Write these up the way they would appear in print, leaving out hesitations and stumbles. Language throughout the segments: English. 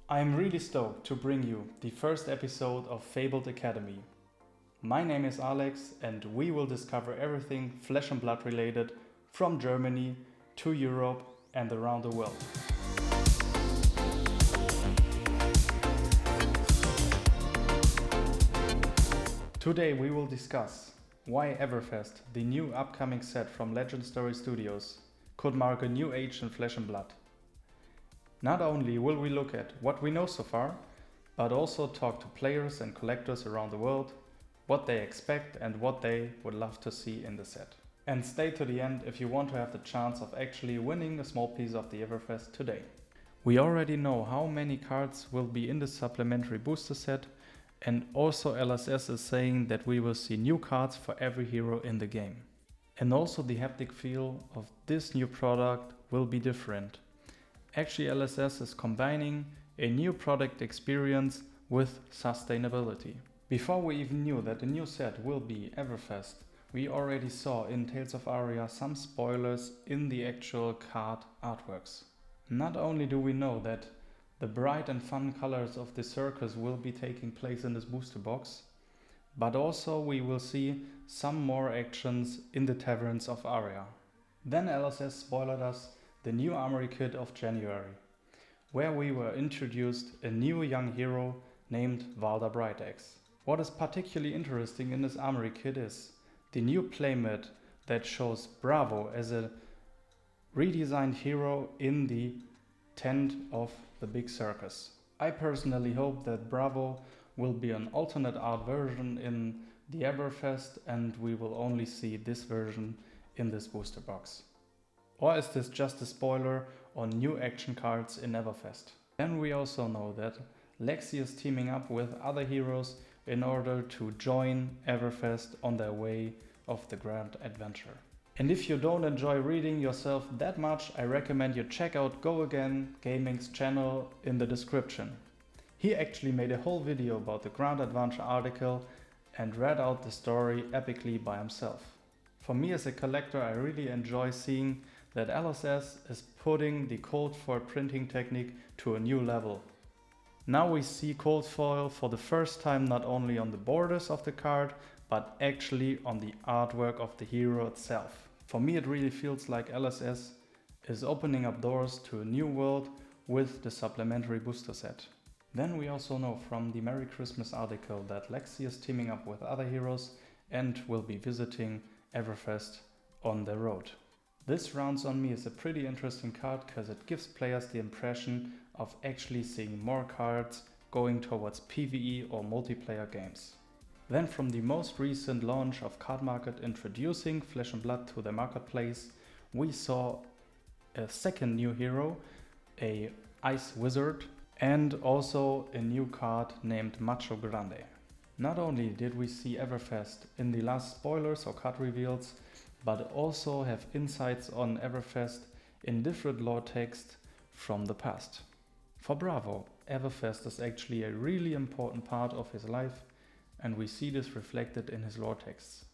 I'm really stoked to bring you the first episode of Fabled Academy. My name is Alex and we will discover everything Flesh and Blood related from Germany to Europe and around the world. Today we will discuss why Everfest, the new upcoming set from Legend Story Studios, could mark a new age in Flesh and Blood. Not only will we look at what we know so far, but also talk to players and collectors around the world, what they expect and what they would love to see in the set. And stay to the end if you want to have the chance of actually winning a small piece of the Everfest today. We already know how many cards will be in the supplementary booster set, and also LSS is saying that we will see new cards for every hero in the game. And also the haptic feel of this new product will be different. Actually, LSS is combining a new product experience with sustainability. Before we even knew that the new set will be Everfest, we already saw in Tales of Aria some spoilers in the actual card artworks. Not only do we know that the bright and fun colors of the circus will be taking place in this booster box, but also we will see some more actions in the taverns of Aria. Then LSS spoiled us the new armory kit of January, where we were introduced a new young hero named Valda Brightaxe. What is particularly interesting in this armory kit is the new playmat that shows Bravo as a redesigned hero in the tent of the big circus. I personally hope that Bravo will be an alternate art version in the Everfest and we will only see this version in this booster box. Or is this just a spoiler on new action cards in Everfest? Then we also know that Maxi is teaming up with other heroes in order to join Everfest on their way of the grand adventure. And if you don't enjoy reading yourself that much, I recommend you check out Go Again Gaming's channel in the description. He actually made a whole video about the grand adventure article and read out the story epically by himself. For me as a collector, I really enjoy seeing that LSS is putting the cold foil printing technique to a new level. Now we see cold foil for the first time not only on the borders of the card, but actually on the artwork of the hero itself. For me it really feels like LSS is opening up doors to a new world with the supplementary booster set. Then we also know from the Merry Christmas article that Lexi is teaming up with other heroes and will be visiting Everfest on the road. This Rounds on Me is a pretty interesting card because it gives players the impression of actually seeing more cards going towards PvE or multiplayer games. Then from the most recent launch of Card Market introducing Flesh and Blood to the marketplace, we saw a second new hero, a Ice Wizard, and also a new card named Macho Grande. Not only did we see Everfest in the last spoilers or card reveals, but also have insights on Everfest in different lore text from the past. For Bravo, Everfest is actually a really important part of his life, and we see this reflected in his lore texts.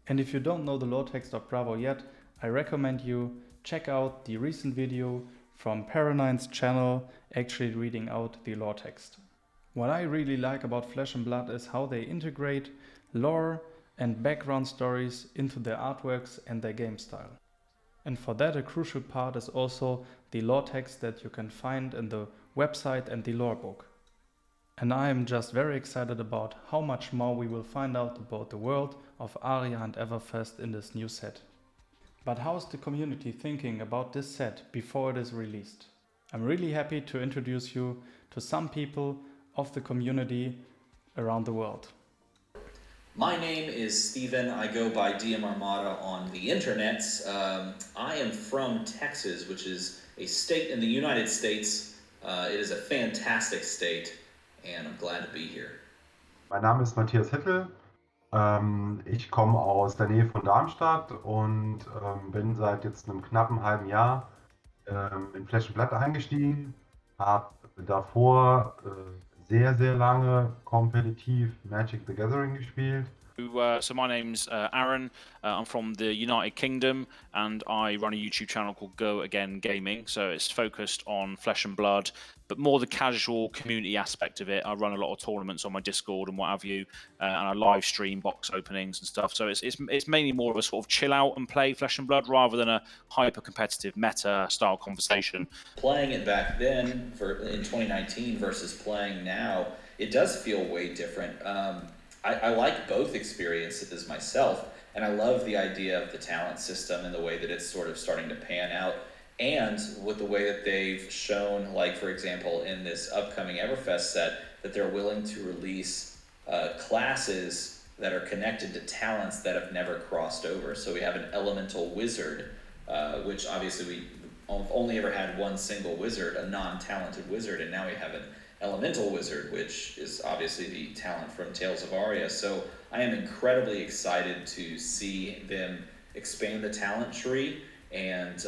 And if you don't know the lore text of Bravo yet, I recommend you check out the recent video from Paranine's channel actually reading out the lore text. What I really like about Flesh and Blood is how they integrate lore and background stories into their artworks and their game style. And for that a crucial part is also the lore text that you can find in the website and the lore book. And I am just very excited about how much more we will find out about the world of Aria and Everfest in this new set. But how is the community thinking about this set before it is released? I'm really happy to introduce you to some people of the community around the world. My name is Stephen. I go by DM Armada on the internets. I am from Texas, which is a state in the United States. It is a fantastic state, and I'm glad to be here. Mein Name ist Matthias. Ich komme aus der Nähe von Darmstadt und bin seit jetzt einem knappen halben Jahr in Flesh and Blood eingestiegen. Habe davor sehr, sehr lange kompetitiv Magic the Gathering gespielt So my name's Aaron. I'm from the United Kingdom, and I run a YouTube channel called Go Again Gaming. So it's focused on Flesh and Blood, but more the casual community aspect of it. I run a lot of tournaments on my Discord and what have you, and I live stream box openings and stuff. So it's mainly more of a sort of chill out and play Flesh and Blood rather than a hyper competitive meta style conversation. Playing it back then in 2019 versus playing now, it does feel way different. I like both experiences myself, and I love the idea of the talent system and the way that it's sort of starting to pan out, and with the way that they've shown, like for example, in this upcoming Everfest set, that they're willing to release classes that are connected to talents that have never crossed over. So we have an elemental wizard, which obviously we only ever had one single wizard, a non-talented wizard, and now we have an elemental wizard, which is obviously the talent from Tales of Aria. So I am incredibly excited to see them expand the talent tree and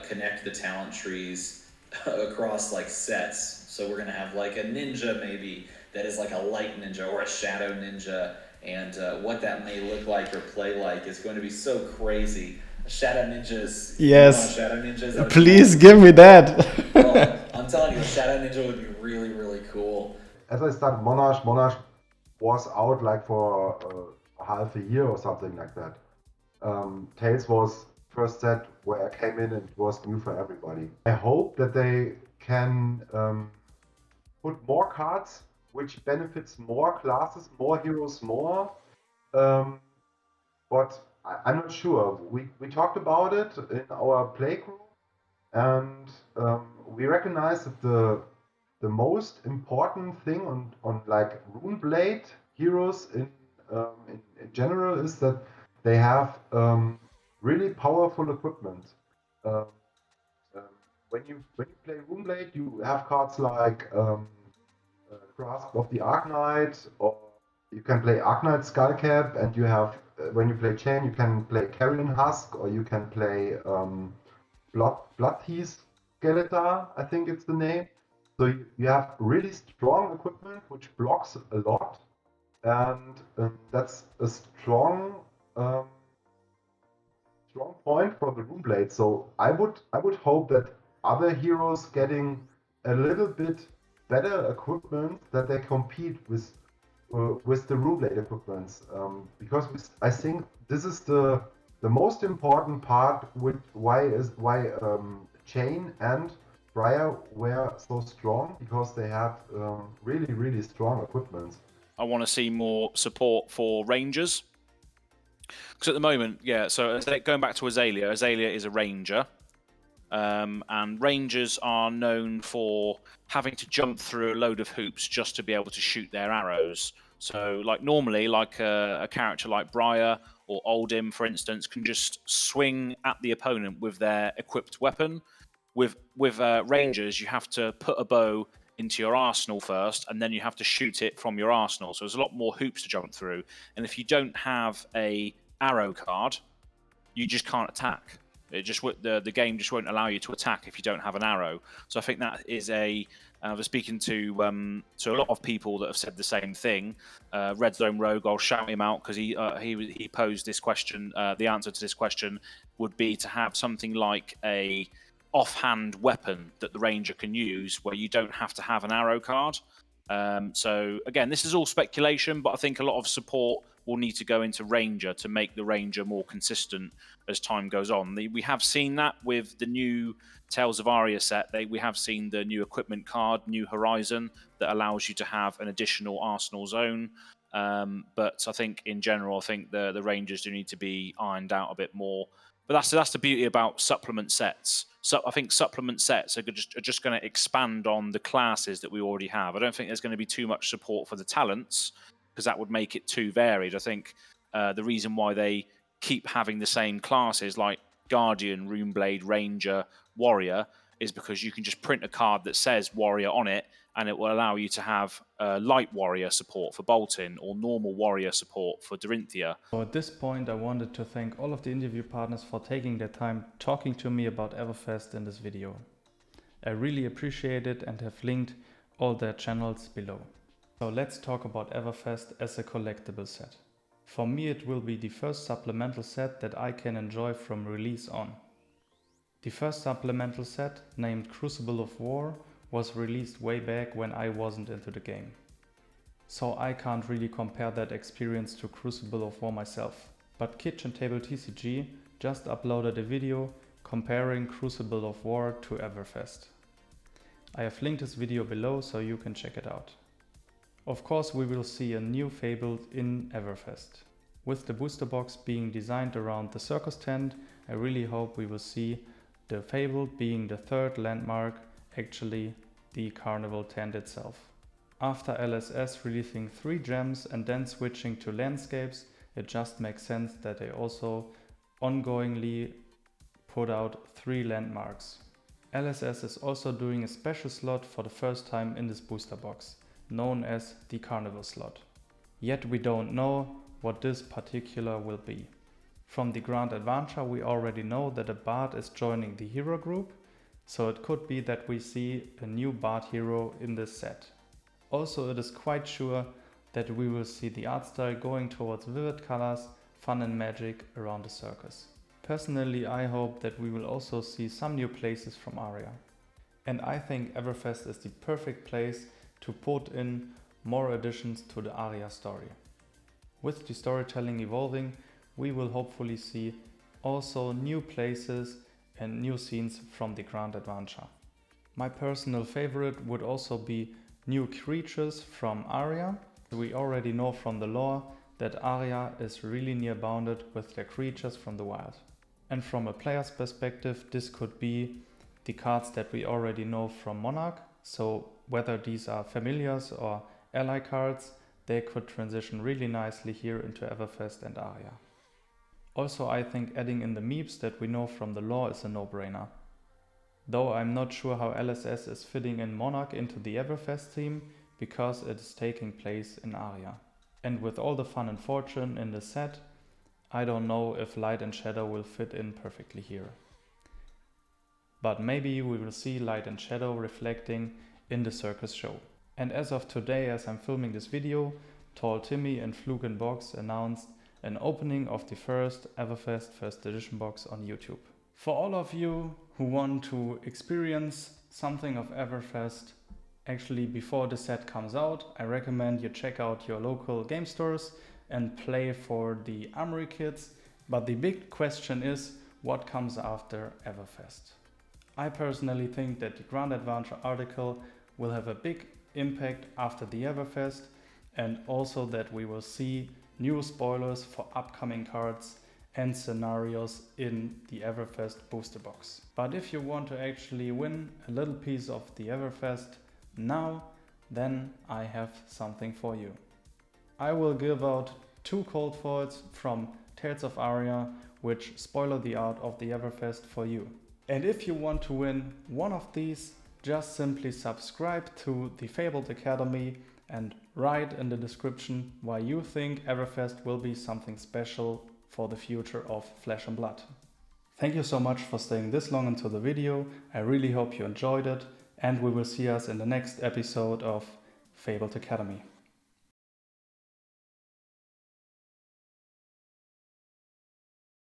connect the talent trees across like sets. So we're gonna have like a ninja maybe that is like a light ninja or a shadow ninja, and what that may look like or play like is going to be so crazy. Shadow ninjas. Yes. Shadow ninjas. Please give me that. Well, I'm telling you, a Shadow Ninja would be really, really cool. As I started Monarch was out like for half a year or something like that. Tales was first set where I came in and it was new for everybody. I hope that they can put more cards, which benefits more classes, more heroes, more. But I'm not sure. We talked about it in our playgroup, and we recognize that the most important thing on like Runeblade heroes in general is that they have really powerful equipment. Um, when you play Runeblade, you have cards like Grasp of the Arknight, or you can play Arknight Skullcap, and you have when you play Chain, you can play Carrion Husk, or you can play Bloodteeth Skeletor, I think it's the name. So you have really strong equipment which blocks a lot, and that's a strong point for the Runeblade. So I would hope that other heroes getting a little bit better equipment, that they compete with the Runeblade equipments, because I think this is the most important part with why Chain and Briar were so strong, because they had really strong equipment. I want to see more support for Rangers. Because at the moment, yeah, so going back to Azalea is a Ranger. And Rangers are known for having to jump through a load of hoops just to be able to shoot their arrows. So, like normally, like a character like Briar or Oldim, for instance, can just swing at the opponent with their equipped weapon. With Rangers, you have to put a bow into your arsenal first, and then you have to shoot it from your arsenal. So there's a lot more hoops to jump through. And if you don't have a arrow card, you just can't attack. It just the game just won't allow you to attack if you don't have an arrow. So I think that is I was speaking to a lot of people that have said the same thing. Red Zone Rogue, I'll shout him out because he posed this question. The answer to this question would be to have something like a offhand weapon that the Ranger can use, where you don't have to have an arrow card. So again, this is all speculation, but I think a lot of support will need to go into Ranger to make the Ranger more consistent as time goes on. We have seen that with the new Tales of Aria set. We have seen the new equipment card, New Horizon, that allows you to have an additional Arsenal zone. But I think in general, I think the Rangers do need to be ironed out a bit more. But that's the beauty about supplement sets. So I think supplement sets are just going to expand on the classes that we already have. I don't think there's going to be too much support for the talents, because that would make it too varied. I think the reason why they keep having the same classes like Guardian, Runeblade, Ranger, Warrior is because you can just print a card that says Warrior on it, and it will allow you to have light Warrior support for Boltyn or normal Warrior support for Dorinthia. So at this point, I wanted to thank all of the interview partners for taking their time talking to me about Everfest in this video. I really appreciate it and have linked all their channels below. So let's talk about Everfest as a collectible set. For me it will be the first supplemental set that I can enjoy from release on. The first supplemental set, named Crucible of War, was released way back when I wasn't into the game. So I can't really compare that experience to Crucible of War myself. But Kitchen Table TCG just uploaded a video comparing Crucible of War to Everfest. I have linked this video below so you can check it out. Of course we will see a new Fabled in Everfest. With the booster box being designed around the circus tent, I really hope we will see the Fabled being the third landmark, actually the carnival tent itself. After LSS releasing 3 gems and then switching to landscapes, it just makes sense that they also ongoingly put out 3 landmarks. LSS is also doing a special slot for the first time in this booster box, known as the Carnival slot. Yet we don't know what this particular will be. From the Grand Adventure we already know that a Bard is joining the hero group, so it could be that we see a new Bard hero in this set. Also it is quite sure that we will see the art style going towards vivid colors, fun and magic around the circus. Personally I hope that we will also see some new places from Aria. And I think Everfest is the perfect place to put in more additions to the Aria story. With the storytelling evolving, we will hopefully see also new places and new scenes from the Grand Adventure. My personal favorite would also be new creatures from Aria. We already know from the lore that Aria is really near bounded with their creatures from the wild. And from a player's perspective, this could be the cards that we already know from Monarch. So whether these are familiars or ally cards, they could transition really nicely here into Everfest and Aria. Also I think adding in the meeps that we know from the lore is a no-brainer. Though I'm not sure how LSS is fitting in Monarch into the Everfest theme, because it is taking place in Aria. And with all the fun and fortune in the set, I don't know if Light and Shadow will fit in perfectly here. But maybe we will see Light and Shadow reflecting in the circus show. And as of today, as I'm filming this video, Tall Timmy and Flugen Box announced an opening of the first Everfest first edition box on YouTube. For all of you who want to experience something of Everfest actually before the set comes out, I recommend you check out your local game stores and play for the Armory kits. But the big question is, what comes after Everfest? I personally think that the Grand Adventure article will have a big impact after the Everfest, and also that we will see new spoilers for upcoming cards and scenarios in the Everfest booster box. But if you want to actually win a little piece of the Everfest now, then I have something for you. I will give out 2 cold foils from Tales of Aria, which spoiler the art of the Everfest for you. And if you want to win one of these, just simply subscribe to the Fabled Academy and write in the description why you think Everfest will be something special for the future of Flesh and Blood. Thank you so much for staying this long into the video. I really hope you enjoyed it, and we will see us in the next episode of Fabled Academy.